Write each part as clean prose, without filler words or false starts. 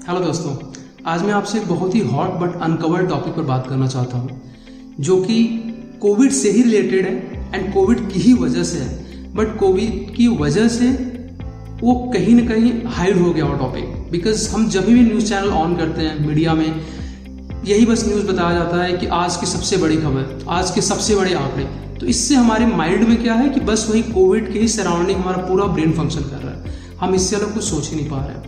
Hello दोस्तों, आज मैं आपसे एक बहुत ही हॉट बट अनकवर्ड टॉपिक पर बात करना चाहता हूँ जो कि कोविड से ही रिलेटेड है एंड कोविड की ही वजह से है। बट कोविड की वजह से वो कहीं ना कहीं हाइड हो गया वो टॉपिक, बिकॉज हम जब भी न्यूज़ चैनल ऑन करते हैं मीडिया में यही बस न्यूज़ बताया जाता है कि आज की सबसे बड़ी खबर, आज के सबसे बड़े आंकड़े। तो इससे हमारे माइंड में क्या है कि बस वही कोविड के ही सराउंडिंग हमारा पूरा ब्रेन फंक्शन कर रहा है, हम इससे अलग कुछ सोच ही नहीं पा रहे हैं।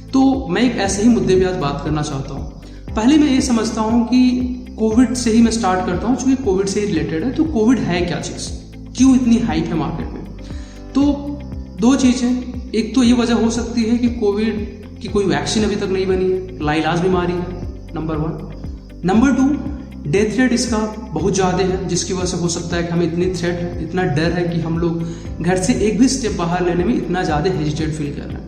तो मैं एक ऐसे ही मुद्दे पे आज बात करना चाहता हूँ। पहले मैं ये समझता हूँ कि कोविड से ही मैं स्टार्ट करता हूँ, चूँकि कोविड से ही रिलेटेड है। तो कोविड है क्या चीज़, क्यों इतनी हाइप है मार्केट में? तो दो चीज़ें, एक तो ये वजह हो सकती है कि कोविड की कोई वैक्सीन अभी तक नहीं बनी है, लाइलाज बीमारी है, नंबर 1। नंबर 2, डेथ रेट इसका बहुत ज़्यादा है, जिसकी वजह से हो सकता है कि हमें इतनी थ्रेट है, इतना डर है कि हम लोग घर से एक भी स्टेप बाहर लेने में इतना ज़्यादा हेजिटेट फील कर रहे हैं।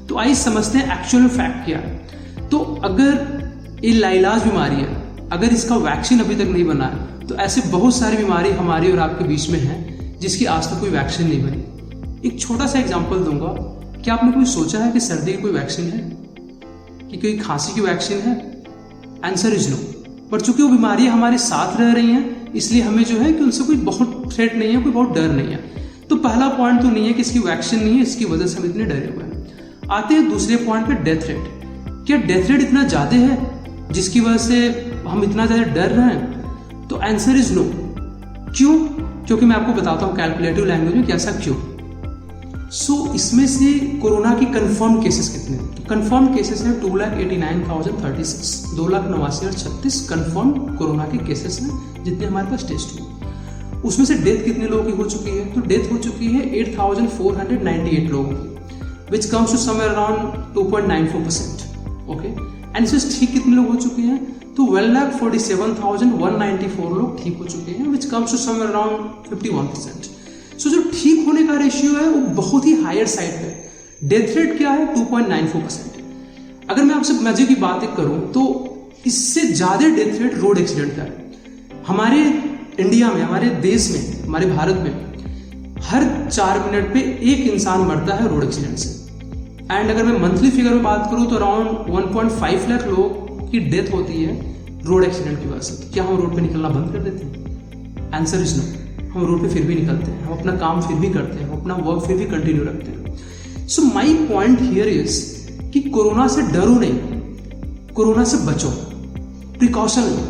तो आइए समझते हैं एक्चुअल फैक्ट क्या है। तो अगर ये लाइलाज बीमारी है, अगर इसका वैक्सीन अभी तक नहीं बना है, तो ऐसे बहुत सारी बीमारी हमारी और आपके बीच में है जिसकी आज तक कोई वैक्सीन नहीं बनी। एक छोटा सा एग्जांपल दूंगा। क्या आपने कोई सोचा है कि सर्दी की कोई वैक्सीन है, कि कोई खांसी की वैक्सीन है? Answer is no. पर चूंकि वो बीमारियां हमारे साथ रह रही हैं, इसलिए हमें जो है कि उनसे कोई बहुत थ्रेट नहीं है, कोई बहुत डर नहीं है। तो पहला पॉइंट तो नहीं है कि इसकी वैक्सीन नहीं है, इसकी वजह से हम इतने डरे हुए हैं। आते हैं दूसरे पॉइंट पे, डेथ रेट। क्या डेथ रेट इतना ज़्यादा है जिसकी वजह से हम इतना ज़्यादा डर रहे हैं? तो आंसर इज नो। क्यों? क्योंकि मैं आपको बताता हूँ कैलकुलेटिव लैंग्वेज में कैसा क्यों। इसमें से कोरोना की कंफर्म केसेस कितने हैं? तो कंफर्म केसेस हैं 2,89,036, 2,89,036 कंफर्म कोरोना के केसेस हैं जितने हमारे पास टेस्ट हुए। उसमें से डेथ कितने लोगों की हो चुकी है? तो डेथ हो चुकी है 8,498 लोगों की, which comes to somewhere around 2.94%. Okay? And इसमें ठीक कितने लोग हो चुके हैं? तो 12,47,194 लोग ठीक हो चुके हैं, which comes to somewhere around 51%. जो ठीक होने का रेशियो है वो बहुत ही हायर साइड पे। डेथ रेट क्या है? 2.94%। अगर मैं आपसे मजे की बात करूं तो इससे ज्यादा डेथ रेट रोड एक्सीडेंट का है। हमारे इंडिया में, हमारे देश में, हमारे भारत में हर 4 मिनट पे एक इंसान मरता है रोड एक्सीडेंट से। एंड अगर मैं मंथली फिगर में बात करूं तो अराउंड 1.5 लाख लोग की डेथ होती है रोड एक्सीडेंट की वजह से। क्या हम रोड पे निकलना बंद कर देते हैं? Answer is no. हम रोड पे फिर भी निकलते हैं, हम अपना काम फिर भी करते हैं, हम अपना वर्क फिर भी कंटिन्यू रखते हैं। सो माई पॉइंट हियर इज कि कोरोना से डरो नहीं, कोरोना से बचो, प्रिकॉशन लो।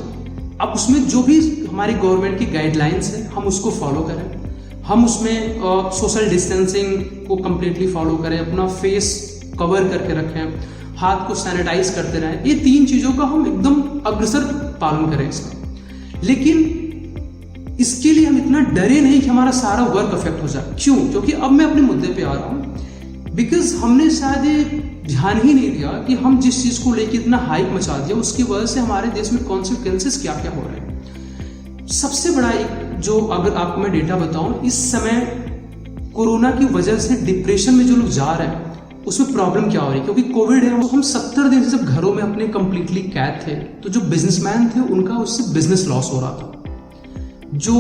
अब उसमें जो भी हमारी गवर्नमेंट की गाइडलाइंस है हम उसको फॉलो करें, हम उसमें सोशल डिस्टेंसिंग को कंप्लीटली फॉलो करें, अपना फेस कवर करके रखें, हाथ को सैनिटाइज करते रहें। ये 3 चीज़ों का हम एकदम अग्रसर पालन करें इसका। लेकिन इसके लिए हम इतना डरे नहीं कि हमारा सारा वर्क अफेक्ट हो जाए। क्यों? क्योंकि अब मैं अपने मुद्दे पे आ रहा हूँ। बिकॉज हमने शायद ये ध्यान ही नहीं दिया कि हम जिस चीज़ को लेकर इतना हाइप मचा दिया उसकी वजह से हमारे देश में कॉन्सिक्वेंसेस क्या क्या हो रहे हैं। सबसे बड़ा एक जो अगर आपको मैं डेटा बताऊं, इस समय कोरोना की वजह से डिप्रेशन में जो लोग जा रहे हैं उसमें प्रॉब्लम क्या हो रही है? क्योंकि कोविड है, हम 70 दिन से जब घरों में अपने कंप्लीटली कैद थे, तो जो बिजनेसमैन थे उनका उससे बिजनेस लॉस हो रहा था। जो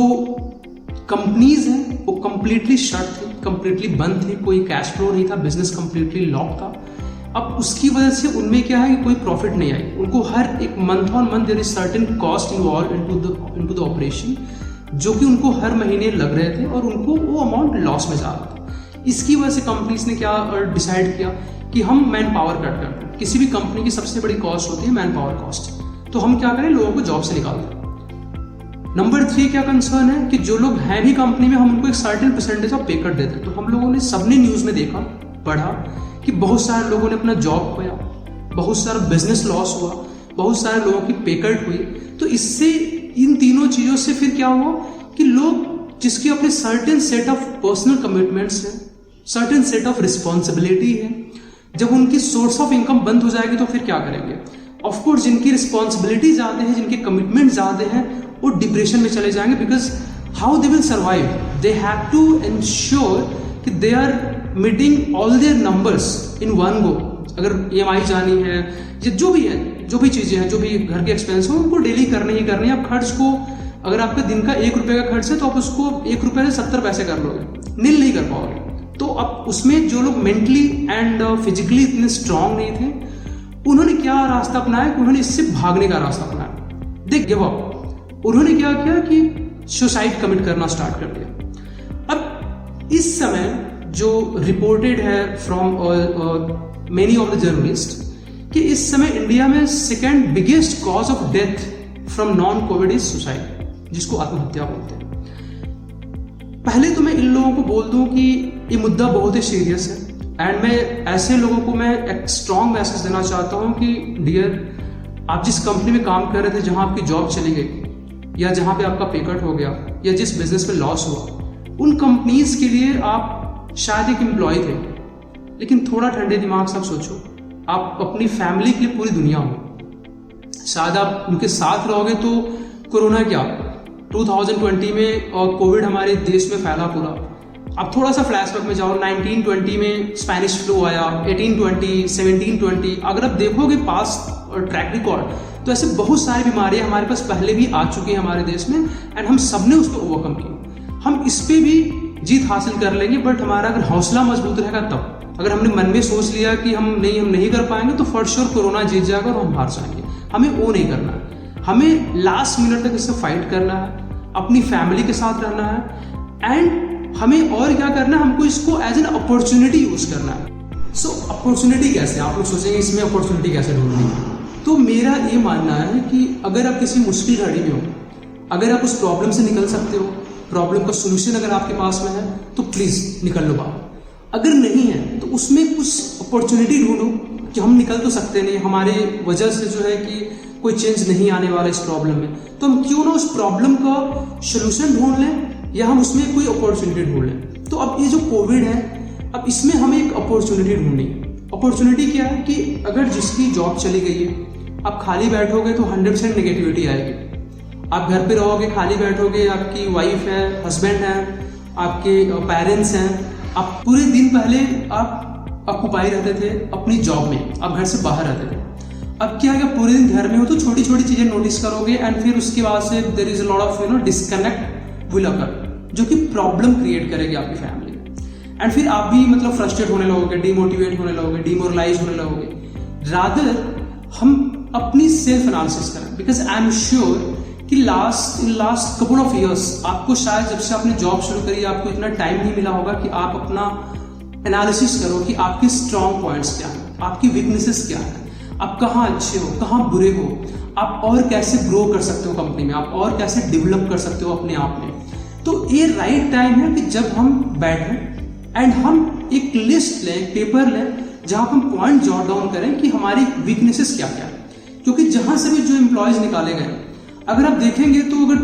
कंपनीज हैं वो कंप्लीटली शट थे, कंप्लीटली बंद थे, कोई कैश फ्लो नहीं था, बिजनेस कंप्लीटली लॉक था। अब उसकी वजह से उनमें क्या है कि कोई प्रॉफिट नहीं आई। उनको हर एक month on month there is certain cost involve into the operation, जो कि उनको हर महीने लग रहे थे और उनको वो अमाउंट लॉस में जा रहा था। इसकी वजह से कंपनीज ने क्या डिसाइड किया कि हम मैन पावर कट करते हैं। किसी भी कंपनी की सबसे बड़ी कॉस्ट होती है मैन पावर कॉस्ट, तो हम क्या करें, लोगों को जॉब से निकाल दें। नंबर 3 क्या कंसर्न है कि जो लोग हैं भी कंपनी में, हम उनको एक सर्टेन परसेंटेज ऑफ पे कट देते हैं। तो हम लोगों ने सबने न्यूज़ में देखा, पढ़ा कि बहुत सारे लोगों ने अपना जॉब खोया, बहुत सारा बिजनेस लॉस हुआ, बहुत सारे लोगों की पे कट हुई। तो इससे इन तीनों चीज़ों से फिर क्या हुआ कि लोग जिसके अपने certain set of personal commitments हैं, सर्टेन सेट ऑफ रिस्पॉन्सिबिलिटी है, जब उनकी सोर्स ऑफ इनकम बंद हो जाएगी तो फिर क्या करेंगे? ऑफकोर्स जिनकी रिस्पॉन्सिबिलिटी ज़्यादा है, जिनके कमिटमेंट ज़्यादा हैं, वो डिप्रेशन में चले जाएंगे। Because how they will survive? They have to ensure कि they are meeting all their numbers in one go. अगर EMI जानी है या जो भी है, जो भी चीज़ें हैं, जो भी घर के एक्सपेंस हो, उनको डेली करने ही करने। आप खर्च को, अगर आपका दिन का 1 रुपये का खर्च है तो आप उसको 1 रुपये से 70 पैसे कर लोगे, नील नहीं कर पाओगे। तो अब उसमें जो लोग मेंटली एंड फिजिकली इतने स्ट्रांग नहीं थे उन्होंने क्या रास्ता अपनाया कि उन्होंने इससे भागने का रास्ता अपनाया। They give up. उन्होंने क्या किया कि सुसाइड कमिट करना स्टार्ट कर दिया। अब इस समय जो रिपोर्टेड है from many of the journalist कि इस समय इंडिया में second biggest cause of death from non Covid is suicide, जिसको आत्महत्या बोलते हैं। पहले तो मैं इन लोगों को बोल दूं कि ये मुद्दा बहुत ही सीरियस है एंड मैं ऐसे लोगों को मैं एक स्ट्रॉन्ग मैसेज देना चाहता हूं कि डियर, आप जिस कंपनी में काम कर रहे थे, जहां आपकी जॉब चली गई या जहां पे आपका पे कट हो गया या जिस बिजनेस में लॉस हुआ, उन कंपनीज के लिए आप शायद एक एम्प्लॉय थे, लेकिन थोड़ा ठंडे दिमाग से आप सोचो, आप अपनी फैमिली के लिए पूरी दुनिया हो। शायद आप उनके साथ रहोगे तो कोरोना क्या 2020 में और कोविड हमारे देश में फैला पूरा। अब थोड़ा सा फ्लैशबैक में जाओ, 1920 में स्पेनिश फ्लू आया, 1820, 1720। अगर आप देखोगे पास्ट और ट्रैक रिकॉर्ड तो ऐसे बहुत सारी बीमारियां हमारे पास पहले भी आ चुकी हैं हमारे देश में एंड हम सब ने उसको ओवरकम किया। हम इस पे भी जीत हासिल कर लेंगे, बट हमारा अगर हौसला मजबूत रहेगा तब। अगर हमने मन में सोच लिया कि हम नहीं कर पाएंगे तो फॉर श्योर कोरोना जीत जाएगा और हम हार जाएंगे। हमें वो नहीं करना है, हमें लास्ट मिनट तक इससे फाइट करना है, अपनी फैमिली के साथ रहना है एंड हमें और क्या करना है, हमको इसको एज एन अपॉर्चुनिटी यूज करना है। सो अपॉर्चुनिटी कैसे, आप लोग सोचेंगे इसमें अपॉर्चुनिटी कैसे ढूंढनी है, तो मेरा ये मानना है कि अगर आप किसी मुश्किल घड़ी में हो, अगर आप उस प्रॉब्लम से निकल सकते हो, प्रॉब्लम का सोल्यूशन अगर आपके पास में है तो प्लीज निकल लो बाहर। अगर नहीं है तो उसमें कुछ अपॉर्चुनिटी ढूंढो कि हम निकल तो सकते नहीं, हमारे वजह से जो है कि कोई चेंज नहीं आने वाला इस प्रॉब्लम में, तो हम क्यों ना उस प्रॉब्लम का सोल्यूशन ढूंढ लें या हम उसमें कोई अपॉर्चुनिटी ढूंढ लें। तो अब ये जो कोविड है, अब इसमें हमें एक अपॉर्चुनिटी ढूंढनी है। अपॉर्चुनिटी क्या है कि अगर जिसकी जॉब चली गई है, आप खाली बैठोगे तो 100% नेगेटिविटी आएगी। आप घर पे रहोगे, खाली बैठोगे, आपकी वाइफ है, हस्बैंड है, आपके पेरेंट्स हैं, आप पूरे दिन पहले आप ऑक्युपाई रहते थे अपनी जॉब में, आप घर से बाहर रहते थे। अब क्या है, पूरे दिन घर में हो तो छोटी छोटी चीजें नोटिस करोगे एंड फिर उसके बाद से there is a lot of disconnect will occur, जो कि प्रॉब्लम क्रिएट करेगी आपकी फैमिली में एंड फिर आप भी मतलब फ्रस्ट्रेट होने लगोगे, डिमोटिवेट होने लगोगे, डिमोरलाइज होने लगोगे। रादर हम अपनी सेल्फ एनालिसिस करें, बिकॉज आई एम श्योर कि लास्ट कपल ऑफ इयर्स आपको शायद जब से आपने जॉब शुरू करी आपको इतना टाइम नहीं मिला होगा कि आप अपना एनालिसिस करो कि आपके स्ट्रॉन्ग पॉइंट्स क्या हैं, आपकी वीकनेसेस क्या हैं, आप कहाँ अच्छे हो, कहाँ बुरे हो, आप और कैसे ग्रो कर सकते हो कंपनी में, आप और कैसे डेवलप कर सकते हो अपने आप में। तो ये राइट टाइम है कि जब हम बैठें एंड हम एक लिस्ट लें, पेपर लें, जहां हम पॉइंट जॉट डाउन करें कि हमारी वीकनेसेस क्या क्या है। क्योंकि जहां से भी जो एम्प्लॉयज निकाले गए, अगर आप देखेंगे तो अगर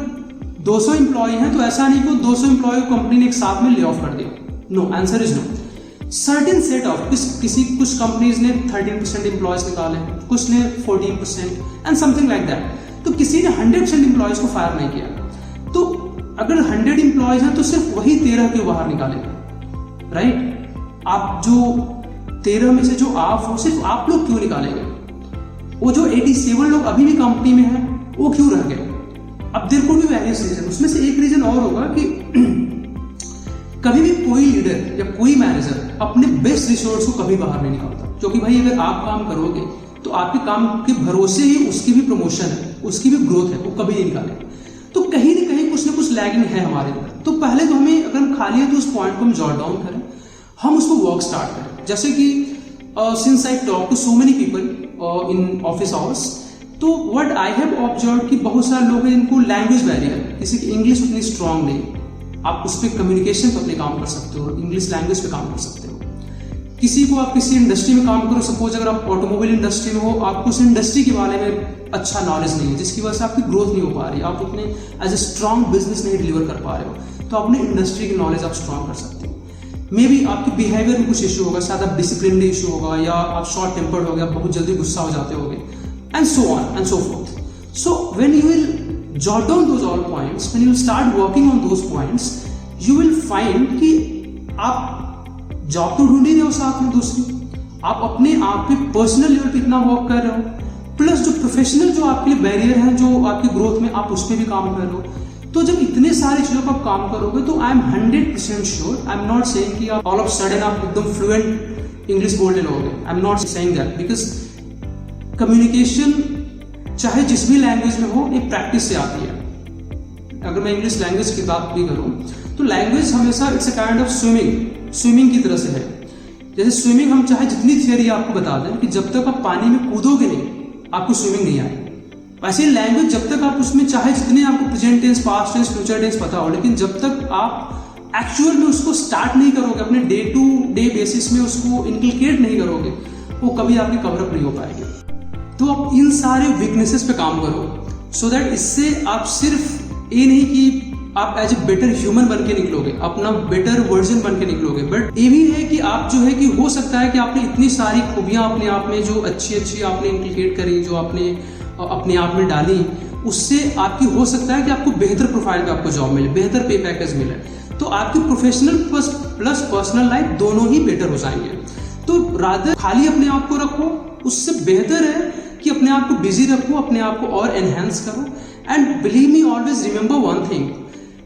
200 एम्प्लॉय हैं तो ऐसा नहीं कि 200 एम्प्लॉय को कंपनी ने एक साथ में ले ऑफ कर दिया। No, answer is no. Certain set of कुछ कंपनीज ने 13% एम्प्लॉयज निकाले, कुछ ने 14% एंड समथिंग लाइक दैट। तो किसी ने 100% एम्प्लॉयज को फायर नहीं किया। तो अगर 100 एम्प्लॉयज हैं तो सिर्फ वही 13 क्यों बाहर निकालेंगे, राइट? आप जो 13 में से जो आप हो, सिर्फ आप लोग क्यों निकालेंगे? वो जो 87 लोग अभी भी कंपनी में हैं वो क्यों रह गए? अब there could be various reason. उसमें से एक रीजन और होगा कि कभी भी कोई लीडर या कोई मैनेजर अपने बेस्ट रिसोर्स को कभी बाहर नहीं निकालता, क्योंकि भाई अगर आप काम करोगे तो आपके काम के भरोसे ही उसकी भी प्रमोशन है, उसकी भी ग्रोथ है, वो कभी नहीं निकालेगा। तो कहीं ना कहीं कुछ ना कुछ लैगिंग है हमारे अंदर। तो पहले तो हमें, अगर हम खाली है तो उस पॉइंट को हम जॉट डाउन करें, हम उसको वर्क स्टार्ट करें। जैसे कि since I talk to so many people in office hours, तो व्हाट आई हैव ऑब्जर्व कि बहुत सारे लोग हैं जिनको लैंग्वेज बैरियर, किसी की इंग्लिश उतनी स्ट्रांग नहीं, आप उस पर कम्युनिकेशन पर अपने काम कर सकते हो, इंग्लिश लैंग्वेज पे काम कर सकते हो। किसी को आप किसी इंडस्ट्री में काम करो, सपोज अगर आप ऑटोमोबाइल इंडस्ट्री में हो, आपको उस इंडस्ट्री के बारे में अच्छा नॉलेज नहीं है, जिसकी वजह से आपकी ग्रोथ नहीं हो पा रही, आप उतने एज ए स्ट्रॉन्ग बिजनेस नहीं डिलीवर कर पा रहे हो, तो अपने इंडस्ट्री की नॉलेज आप स्ट्रॉन्ग कर सकते हो। मे बी आपके बिहेवियर में कुछ इशू होगा, शायद आप डिसिप्लिन इशू होगा, या आप शॉर्ट टेम्पर्ड हो गए, आप बहुत जल्दी गुस्सा हो जाते होगे, and so on and so forth. So when you will jot down those all points, when you will start working on those points, you will find कि आप जॉब तो ढूंढ ही रहे हो, साथ में दूसरी आप अपने आप पे पर्सनल लेवल पे इतना वर्क कर रहे हो, प्लस जो प्रोफेशनल जो आपके लिए बैरियर है जो आपकी ग्रोथ में, आप उस पर भी काम कर रहे हो। तो जब इतने सारी चीजों पर आप काम करोगे तो I am 100% sure, I am not saying कि आप ऑल ऑफ सडन आप एकदम फ्लुएंट इंग्लिश बोलने लगोगे, आई am not saying that, because communication चाहे जिस भी लैंग्वेज में हो, एक प्रैक्टिस से आती है। अगर मैं इंग्लिश लैंग्वेज की बात भी करूं तो लैंग्वेज हमेशा it's a kind of swimming की तरह से है। जैसे स्विमिंग हम चाहे जितनी थियरी आपको बता दें कि जब तक आप पानी में कूदोगे नहीं, आपको स्विमिंग नहीं आएगी। वैसे लैंग्वेज जब तक आप उसमें चाहे जितने आपको present tense, past tense, future tense पता हो, लेकिन जब तक आप एक्चुअल में उसको स्टार्ट नहीं करोगे, अपने डे टू डे बेसिस में उसको इनकलकेट नहीं करोगे, वो कभी आपकी कवरअप नहीं हो पाएगी। तो आप इन सारे वीकनेसेस पे काम करो सो दैट इससे आप सिर्फ ये नहीं कि आप एज ए बेटर ह्यूमन बन के निकलोगे, अपना बेटर वर्जन बन के निकलोगे, बट ये भी है कि आप जो है कि हो सकता है कि आपने इतनी सारी खूबियां अपने आप में जो अच्छी आपने इनकलकेट करी, जो आपने अपने आप में डाली, उससे आपकी हो सकता है कि आपको बेहतर प्रोफाइल पे आपको जॉब मिले, बेहतर पे पैकेज मिले, तो आपकी प्रोफेशनल प्लस पर्सनल लाइफ दोनों ही बेटर हो जाएंगे। तो रादर खाली अपने आप को रखो, उससे बेहतर है कि अपने आप को बिजी रखो, अपने आप को और एनहेंस करो। And believe me, always remember one thing,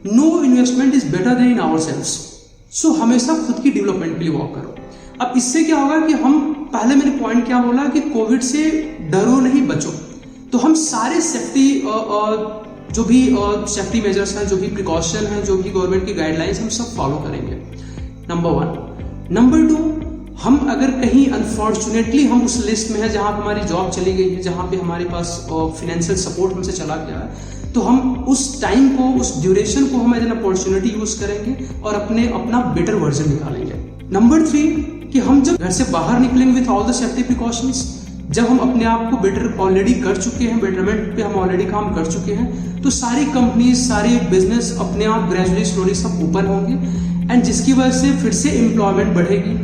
no investment is better than in ourselves. So हमेशा खुद की डेवलपमेंट के लिए वर्क करो। अब इससे क्या होगा कि हम पहले मैंने पॉइंट क्या बोला कि कोविड से डरो नहीं, बचो। तो हम सारे सेफ्टी जो भी सेफ्टी मेजर्स हैं, जो भी प्रिकॉशन हैं, जो भी गवर्नमेंट की गाइडलाइंस, हम सब फॉलो करेंगे, नंबर 1। नंबर 2, हम अगर कहीं अनफॉर्चुनेटली हम उस लिस्ट में है जहां पे हमारी जॉब चली गई है, जहां पे हमारे पास फाइनेंशियल सपोर्ट हमसे चला गया है, तो हम उस टाइम को, उस ड्यूरेशन को हम एज एन अपॉर्चुनिटी यूज करेंगे और अपना बेटर वर्जन निकालेंगे। नंबर 3, कि हम जब घर से बाहर निकलेंगे with all the safety precautions, जब हम अपने आप को बेटर ऑलरेडी कर चुके हैं, बेटरमेंट पे हम ऑलरेडी काम कर चुके हैं, तो सारी कंपनीज, सारे बिजनेस अपने आप ग्रेजुअली स्लोली सब ओपन होंगे एंड जिसकी वजह से फिर से एम्प्लॉयमेंट बढ़ेगी।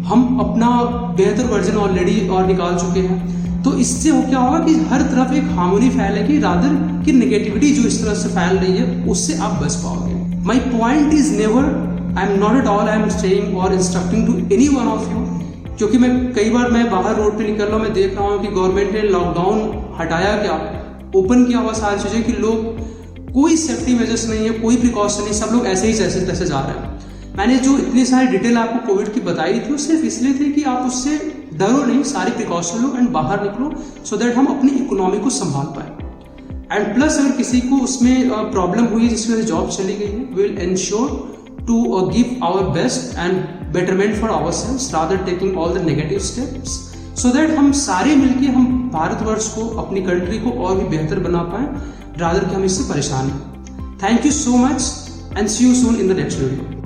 हम अपना बेहतर वर्जन ऑलरेडी और निकाल चुके हैं, तो इससे हो क्या होगा कि हर तरफ एक हार्मोनी फैलेगी, रादर कि नेगेटिविटी जो इस तरह से फैल रही है उससे आप बच पाओगे। My point is never, I am not at all I am saying और instructing to any one of you, क्योंकि कई बार मैं बाहर रोड पे निकल रहा हूँ, मैं देख रहा हूँ कि गवर्नमेंट ने लॉकडाउन हटाया क्या, ओपन किया हुआ सारी चीजें, कि लोग कोई सेफ्टी मेजर्स नहीं है, कोई प्रिकॉशन नहीं, सब लोग ऐसे ही जैसे तैसे जा रहे हैं। मैंने जो इतनी सारी डिटेल आपको कोविड की बताई थी, वो सिर्फ इसलिए थी कि आप उससे डरो नहीं, सारी प्रिकॉशन लो एंड बाहर निकलो, सो दैट हम अपनी इकोनॉमी को संभाल पाए। एंड प्लस अगर किसी को उसमें प्रॉब्लम हुई है जिसकी वजह से जॉब चली गई है, we will ensure to give our best and betterment for ourselves rather taking all the negative steps, so that हम सारे मिलके हम भारतवर्ष को, अपनी कंट्री को और भी बेहतर बना पाएं, rather कि हम इससे परेशान हैं। Thank you so much and see you soon in the next video.